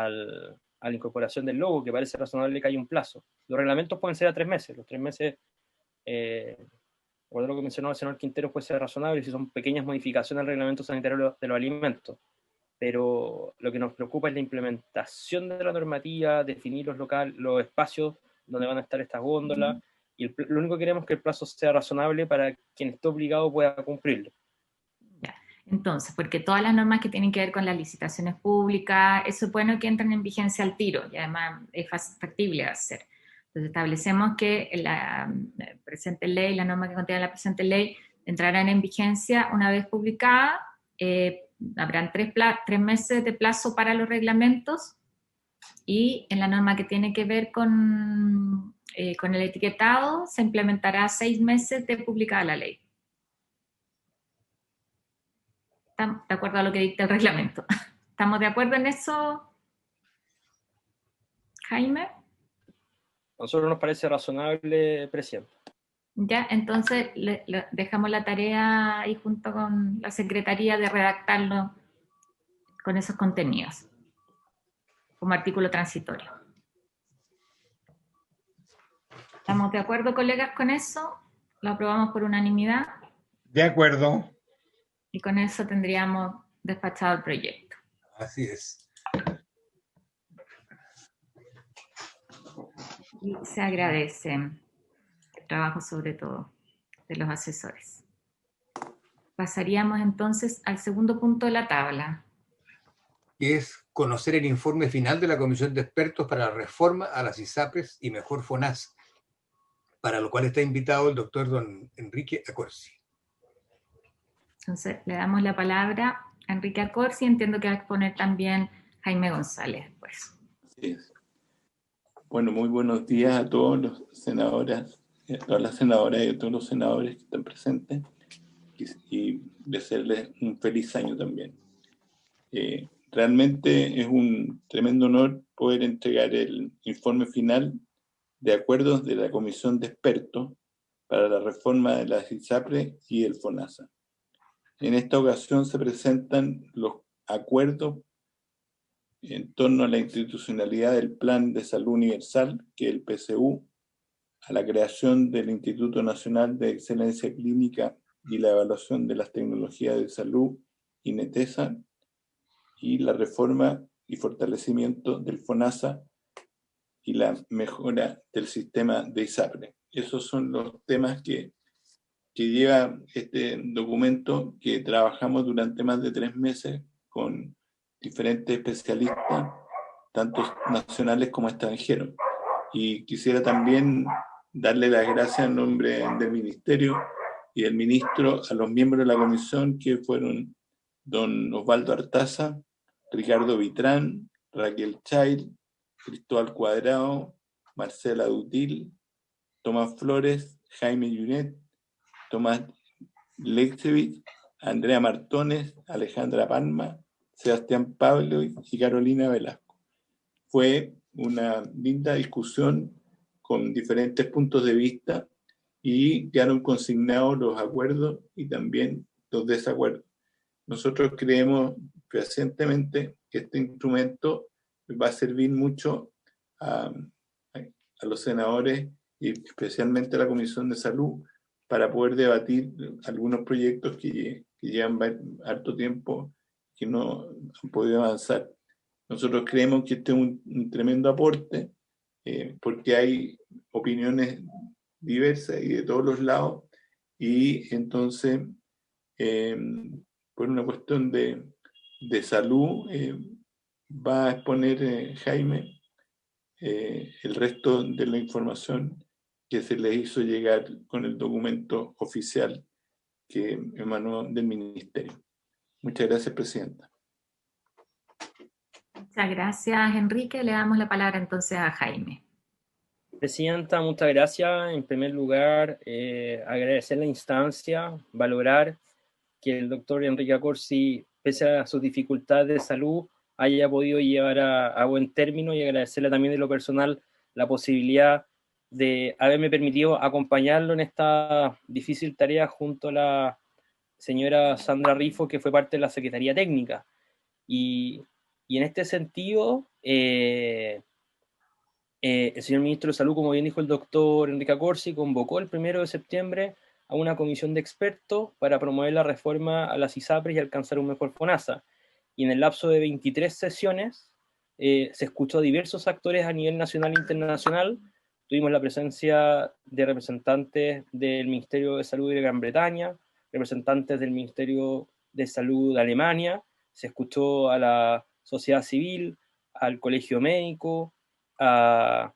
la incorporación del logo, que parece razonable que haya un plazo. Los reglamentos pueden ser a 3 meses. Los 3 meses, lo que mencionó el señor Quintero, puede ser razonable si son pequeñas modificaciones al reglamento sanitario de los alimentos. Pero lo que nos preocupa es la implementación de la normativa, definir los espacios donde van a estar estas góndolas, y lo único que queremos es que el plazo sea razonable para quien esté obligado pueda cumplirlo. Ya. Entonces, porque todas las normas que tienen que ver con las licitaciones públicas, eso es bueno que entren en vigencia al tiro, y además es factible hacer. Entonces establecemos que la presente ley, la norma que contiene la presente ley, entrarán en vigencia una vez publicada. Habrán 3 meses de plazo para los reglamentos, y en la norma que tiene que ver con el etiquetado se implementará 6 meses de publicada la ley. ¿Estamos de acuerdo a lo que dicta el reglamento? ¿Estamos de acuerdo en eso, Jaime? A nosotros nos parece razonable, Presidente. Ya, entonces dejamos la tarea ahí junto con la Secretaría de redactarlo con esos contenidos, como artículo transitorio. ¿Estamos de acuerdo, colegas, con eso? ¿Lo aprobamos por unanimidad? De acuerdo. Y con eso tendríamos despachado el proyecto. Así es. Y se agradece el trabajo, sobre todo, de los asesores. Pasaríamos entonces al segundo punto de la tabla, Que es conocer el informe final de la Comisión de Expertos para la Reforma a las ISAPRES y Mejor FONASA, para lo cual está invitado el doctor don Enrique Accorsi. Entonces, le damos la palabra a Enrique Accorsi, entiendo que va a exponer también Jaime González después. Bueno, muy buenos días a todos los senadores, a todas las senadoras y a todos los senadores que están presentes, y desearles un feliz año también. Realmente es un tremendo honor poder entregar el informe final de acuerdos de la Comisión de Expertos para la reforma de la ISAPRE y el FONASA. En esta ocasión se presentan los acuerdos en torno a la institucionalidad del Plan de Salud Universal, que es el PSU, a la creación del Instituto Nacional de Excelencia Clínica y la Evaluación de las Tecnologías de Salud, INETESA, y la reforma y fortalecimiento del FONASA y la mejora del sistema de ISAPRE. Esos son los temas que lleva este documento que trabajamos durante más de 3 meses con diferentes especialistas, tanto nacionales como extranjeros. Y quisiera también darle las gracias en nombre del Ministerio y del Ministro a los miembros de la comisión, que fueron don Osvaldo Artaza, Ricardo Vitrán, Raquel Chail, Cristóbal Cuadrado, Marcela Dutil, Tomás Flores, Jaime Yunet, Tomás Lexevich, Andrea Martones, Alejandra Palma, Sebastián Pablo y Carolina Velasco. Fue una linda discusión con diferentes puntos de vista y quedaron consignados los acuerdos y también los desacuerdos. Nosotros creemos fehacientemente que este instrumento va a servir mucho a los senadores y especialmente a la Comisión de Salud para poder debatir algunos proyectos que llevan harto tiempo que no han podido avanzar. Nosotros creemos que este es un tremendo aporte porque hay opiniones diversas y de todos los lados, y entonces por una cuestión de salud va a exponer Jaime el resto de la información que se les hizo llegar con el documento oficial que emanó del Ministerio. Muchas gracias, Presidenta. Muchas gracias, Enrique. Le damos la palabra entonces a Jaime. Presidenta, muchas gracias. En primer lugar, agradecer la instancia, valorar que el doctor Enrique Accorsi, pese a sus dificultades de salud, haya podido llevar a buen término, y agradecerle también de lo personal la posibilidad de haberme permitido acompañarlo en esta difícil tarea junto a la señora Sandra Rifo, que fue parte de la Secretaría Técnica. Y en este sentido, el señor Ministro de Salud, como bien dijo el doctor Enrique Accorsi, convocó el 1 de septiembre a una comisión de expertos para promover la reforma a las ISAPRES y alcanzar un mejor FONASA. Y en el lapso de 23 sesiones se escuchó a diversos actores a nivel nacional e internacional. Tuvimos la presencia de representantes del Ministerio de Salud de Gran Bretaña, representantes del Ministerio de Salud de Alemania, se escuchó a la sociedad civil, al Colegio Médico, a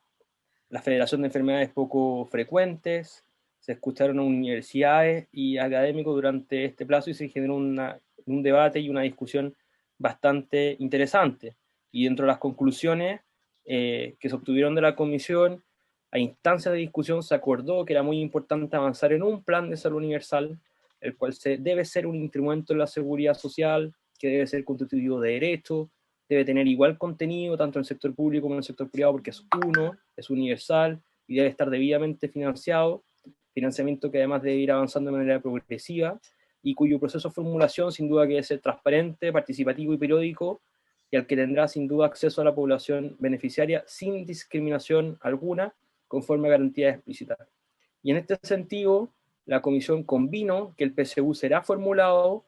la Federación de Enfermedades Poco Frecuentes, se escucharon a universidades y académicos durante este plazo y se generó un debate y una discusión bastante interesante. Y dentro de las conclusiones que se obtuvieron de la comisión, a instancias de discusión se acordó que era muy importante avanzar en un plan de salud universal, el cual debe ser un instrumento de la seguridad social, que debe ser constitutivo de derecho, debe tener igual contenido tanto en el sector público como en el sector privado, porque es universal y debe estar debidamente financiado, financiamiento que además debe ir avanzando de manera progresiva y cuyo proceso de formulación sin duda que debe ser transparente, participativo y periódico, y al que tendrá sin duda acceso a la población beneficiaria sin discriminación alguna, conforme a garantías explícitas. Y en este sentido, la Comisión convino que el PSU será formulado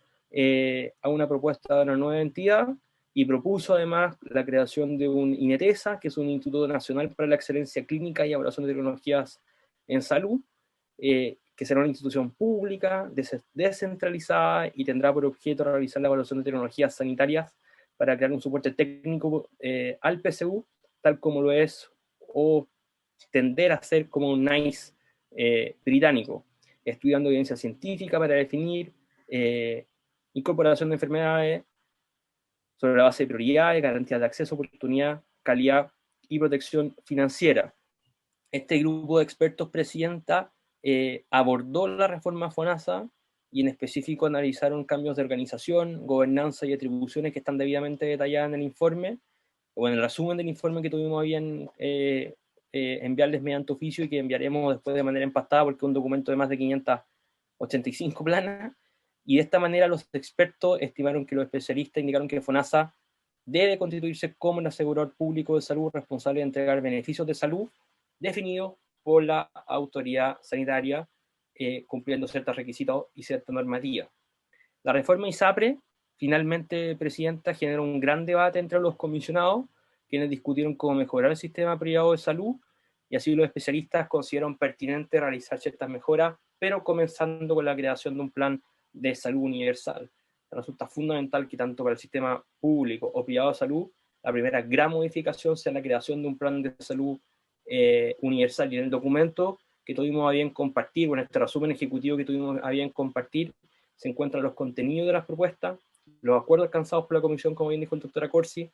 a una propuesta de una nueva entidad, y propuso además la creación de un INETESA, que es un Instituto Nacional para la Excelencia Clínica y Evaluación de Tecnologías en Salud, que será una institución pública, descentralizada, y tendrá por objeto realizar la evaluación de tecnologías sanitarias para crear un soporte técnico al PSU, tal como lo es o tender a ser como un NICE británico, estudiando evidencia científica para definir incorporación de enfermedades sobre la base de prioridades, garantías de acceso, oportunidad, calidad y protección financiera. Este grupo de expertos, Presidenta, abordó la reforma FONASA y en específico analizaron cambios de organización, gobernanza y atribuciones que están debidamente detalladas en el informe, o en el resumen del informe que tuvimos bien enviarles mediante oficio y que enviaremos después de manera empastada porque es un documento de más de 585 planas, y de esta manera los expertos estimaron que los especialistas indicaron que FONASA debe constituirse como un asegurador público de salud responsable de entregar beneficios de salud definidos por la autoridad sanitaria, cumpliendo ciertos requisitos y cierta normativa. La reforma ISAPRE, finalmente, Presidenta, generó un gran debate entre los comisionados, quienes discutieron cómo mejorar el sistema privado de salud, y así los especialistas consideraron pertinente realizar ciertas mejoras, pero comenzando con la creación de un plan de salud universal. Resulta fundamental que tanto para el sistema público o privado de salud, la primera gran modificación sea la creación de un plan de salud universal, y en el documento que tuvimos a bien compartir, o en este resumen ejecutivo que tuvimos a bien compartir, se encuentran los contenidos de las propuestas, los acuerdos alcanzados por la Comisión, como bien dijo el doctor Accorsi,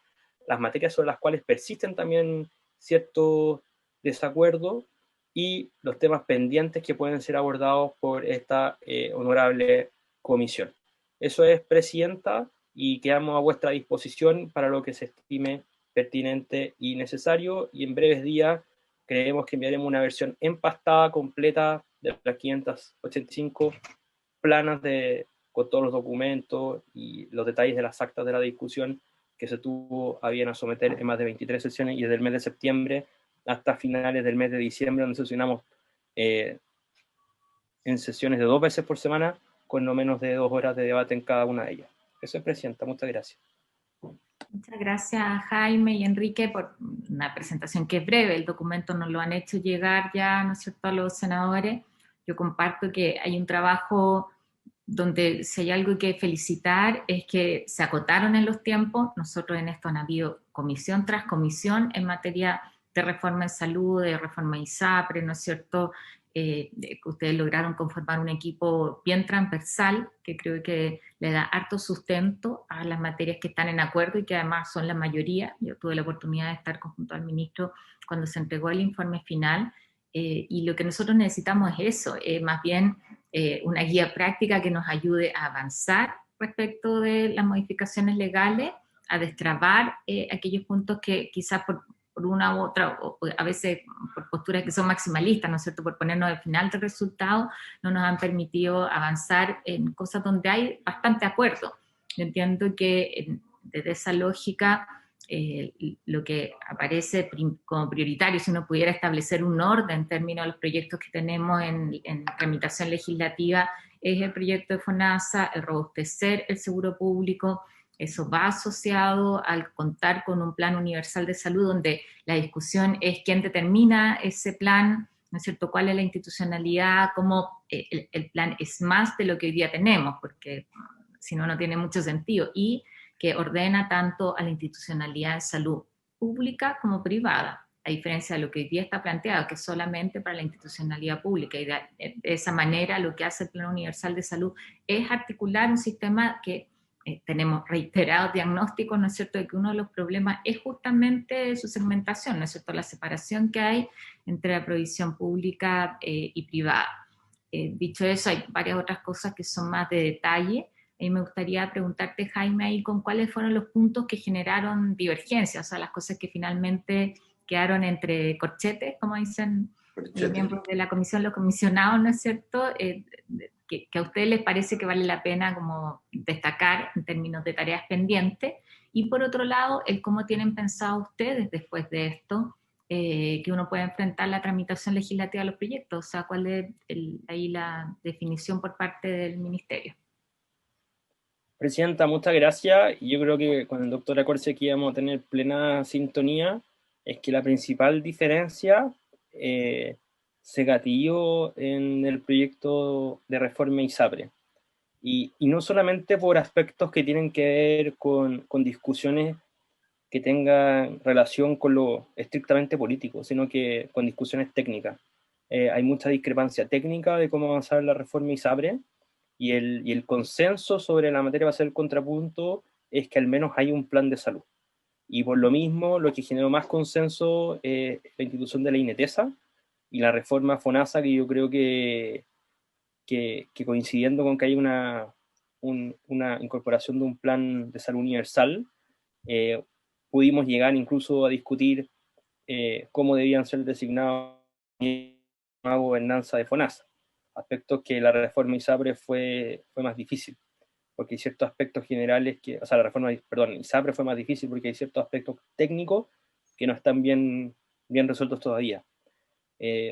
las materias sobre las cuales persisten también ciertos desacuerdos, y los temas pendientes que pueden ser abordados por esta honorable comisión. Eso es, Presidenta, y quedamos a vuestra disposición para lo que se estime pertinente y necesario, y en breves días creemos que enviaremos una versión empastada, completa, de las 585 planas con todos los documentos y los detalles de las actas de la discusión que se tuvo a bien a someter en más de 23 sesiones, y desde el mes de septiembre hasta finales del mes de diciembre, donde sesionamos en sesiones de 2 veces por semana, con no menos de 2 horas de debate en cada una de ellas. Eso es, Presidenta. Muchas gracias. Muchas gracias, Jaime y Enrique, por una presentación que es breve. El documento nos lo han hecho llegar ya, ¿no es cierto?, a los senadores. Yo comparto que hay un trabajo donde si hay algo que felicitar es que se acotaron en los tiempos. Nosotros en esto han habido comisión tras comisión en materia de reforma en salud, de reforma ISAPRE, ¿no es cierto?, que ustedes lograron conformar un equipo bien transversal, que creo que le da harto sustento a las materias que están en acuerdo y que además son la mayoría. Yo tuve la oportunidad de estar junto al ministro cuando se entregó el informe final, y lo que nosotros necesitamos es eso, más bien una guía práctica que nos ayude a avanzar respecto de las modificaciones legales, a destrabar aquellos puntos que quizás por una u otra, o a veces por posturas que son maximalistas, ¿no es cierto?, por ponernos al final del resultado, no nos han permitido avanzar en cosas donde hay bastante acuerdo. Yo entiendo que desde esa lógica, lo que aparece como prioritario, si uno pudiera establecer un orden en términos de los proyectos que tenemos en tramitación legislativa, es el proyecto de FONASA, el robustecer el seguro público. Eso va asociado al contar con un plan universal de salud, donde la discusión es quién determina ese plan, ¿no es cierto?, cuál es la institucionalidad, cómo el plan es más de lo que hoy día tenemos, porque si no, no tiene mucho sentido, y que ordena tanto a la institucionalidad de salud pública como privada, a diferencia de lo que hoy día está planteado, que es solamente para la institucionalidad pública, y de esa manera lo que hace el Plan Universal de Salud es articular un sistema que tenemos reiterados diagnósticos, ¿no es cierto?, de que uno de los problemas es justamente su segmentación, ¿no es cierto?, la separación que hay entre la provisión pública y privada. Dicho eso, hay varias otras cosas que son más de detalle. A mí me gustaría preguntarte, Jaime, ahí con cuáles fueron los puntos que generaron divergencias, o sea, las cosas que finalmente quedaron entre corchetes, como dicen los miembros de la comisión, los comisionados, ¿no es cierto?, que a ustedes les parece que vale la pena como destacar en términos de tareas pendientes, y por otro lado, el cómo tienen pensado ustedes después de esto, que uno pueda enfrentar la tramitación legislativa de los proyectos, o sea, cuál es ahí la definición por parte del ministerio. Presidenta, muchas gracias. Yo creo que con el doctor Accorsi aquí vamos a tener plena sintonía. Es que la principal diferencia se gatilló en el proyecto de reforma ISAPRE. Y no solamente por aspectos que tienen que ver con discusiones que tengan relación con lo estrictamente político, sino que con discusiones técnicas. Hay mucha discrepancia técnica de cómo avanzar la reforma ISAPRE, y el consenso sobre la materia va a ser el contrapunto, es que al menos hay un plan de salud. Y por lo mismo, lo que generó más consenso es la institución de la INETESA y la reforma FONASA, que yo creo que coincidiendo con que hay una incorporación de un plan de salud universal, pudimos llegar incluso a discutir cómo debían ser designados la gobernanza de FONASA, aspectos que la reforma ISAPRE fue más difícil, porque hay ciertos aspectos generales o sea, la reforma, perdón, ISAPRE fue más difícil porque hay ciertos aspectos técnicos que no están bien resueltos todavía.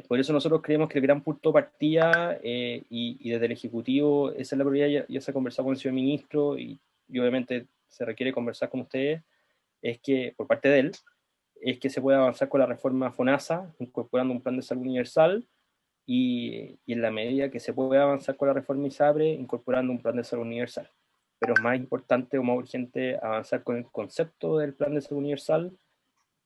Por eso nosotros creemos que el gran punto de partida, y desde el Ejecutivo, esa es la prioridad, ya se ha conversado con el señor ministro, y obviamente se requiere conversar con ustedes, es que, por parte de él, es que se pueda avanzar con la reforma FONASA, incorporando un plan de salud universal, y en la medida que se pueda avanzar con la reforma ISAPRE, incorporando un plan de salud universal. Pero es más importante o más urgente avanzar con el concepto del plan de salud universal,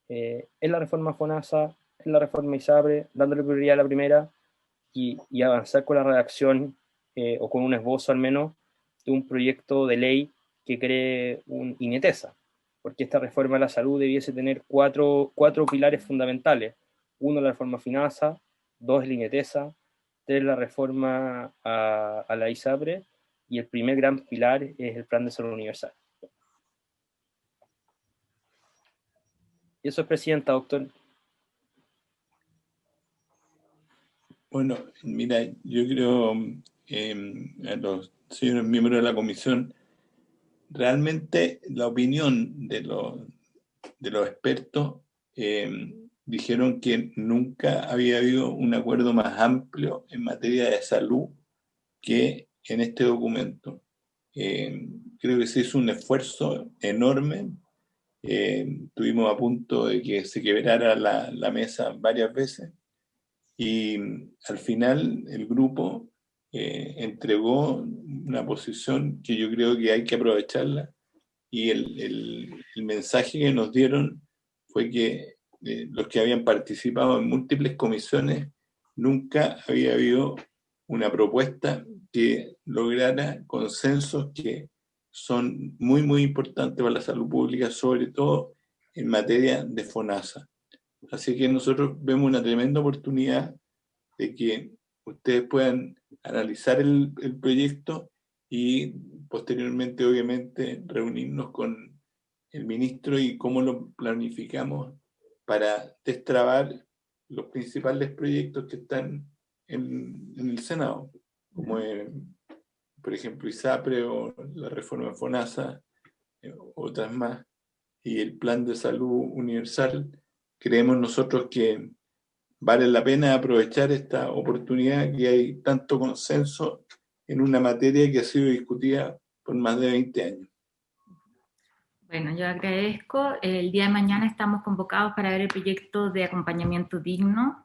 en la reforma FONASA, en la reforma ISAPRE, dándole prioridad a la primera, y avanzar con la redacción, o con un esbozo al menos, de un proyecto de ley que cree un INETESA, porque esta reforma de la salud debiese tener cuatro pilares fundamentales. Uno, la reforma FONASA; dos, el INETESA; tres, la reforma a la ISAPRE, y el primer gran pilar es el plan de salud universal. Y eso es, presidenta, doctor. Bueno, mira, yo creo, a los señores miembros de la comisión, realmente la opinión de los expertos dijeron que nunca había habido un acuerdo más amplio en materia de salud que en este documento. Creo que se hizo un esfuerzo enorme. Estuvimos a punto de que se quebrara la mesa varias veces, y al final el grupo entregó una posición que yo creo que hay que aprovecharla, y el mensaje que nos dieron fue que los que habían participado en múltiples comisiones, nunca había habido una propuesta que lograra consensos que son muy, muy importantes para la salud pública, sobre todo en materia de FONASA. Así que nosotros vemos una tremenda oportunidad de que ustedes puedan analizar el proyecto y posteriormente, obviamente, reunirnos con el ministro y cómo lo planificamos para destrabar los principales proyectos que están en el Senado, como por ejemplo ISAPRE o la reforma FONASA, otras más, y el plan de salud universal. Creemos nosotros que vale la pena aprovechar esta oportunidad, que hay tanto consenso en una materia que ha sido discutida por más de 20 años. Bueno, yo agradezco. El día de mañana estamos convocados para ver el proyecto de acompañamiento digno.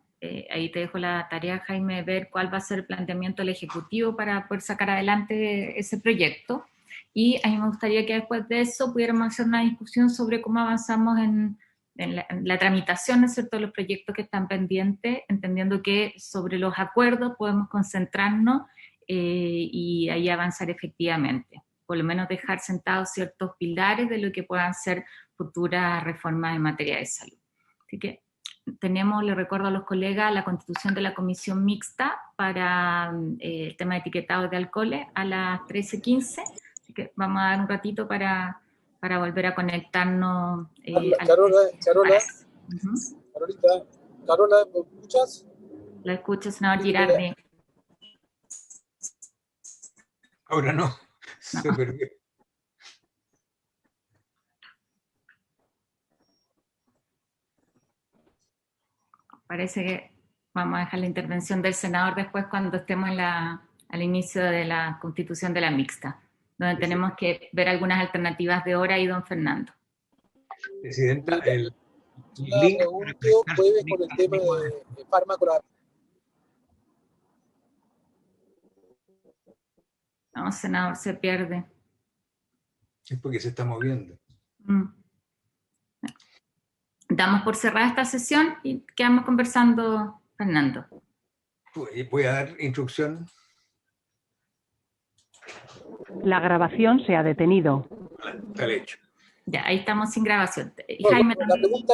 Ahí te dejo la tarea, Jaime, de ver cuál va a ser el planteamiento del Ejecutivo para poder sacar adelante ese proyecto. Y a mí me gustaría que después de eso pudiéramos hacer una discusión sobre cómo avanzamos en la tramitación, ¿no es cierto?, de los proyectos que están pendientes, entendiendo que sobre los acuerdos podemos concentrarnos y ahí avanzar efectivamente. Por lo menos dejar sentados ciertos pilares de lo que puedan ser futuras reformas en materia de salud. Así que tenemos, le recuerdo a los colegas, la constitución de la comisión mixta para el tema de etiquetado de alcoholes a las 13:15, así que vamos a dar un ratito para volver a conectarnos. Carola, ¿me escuchas? La escucho, senador Girardi. Ahora no. Se perdió. Parece que vamos a dejar la intervención del senador después cuando estemos al inicio de la constitución de la mixta, donde tenemos que ver algunas alternativas de hora y don Fernando. Presidenta, el link puede con el tema de fármaco. No, senador, se pierde. Es porque se está moviendo. Damos por cerrada esta sesión y quedamos conversando, Fernando. Voy a dar instrucción. La grabación se ha detenido. Está hecho. Ya, ahí estamos sin grabación. Bueno, Jaime la pregunta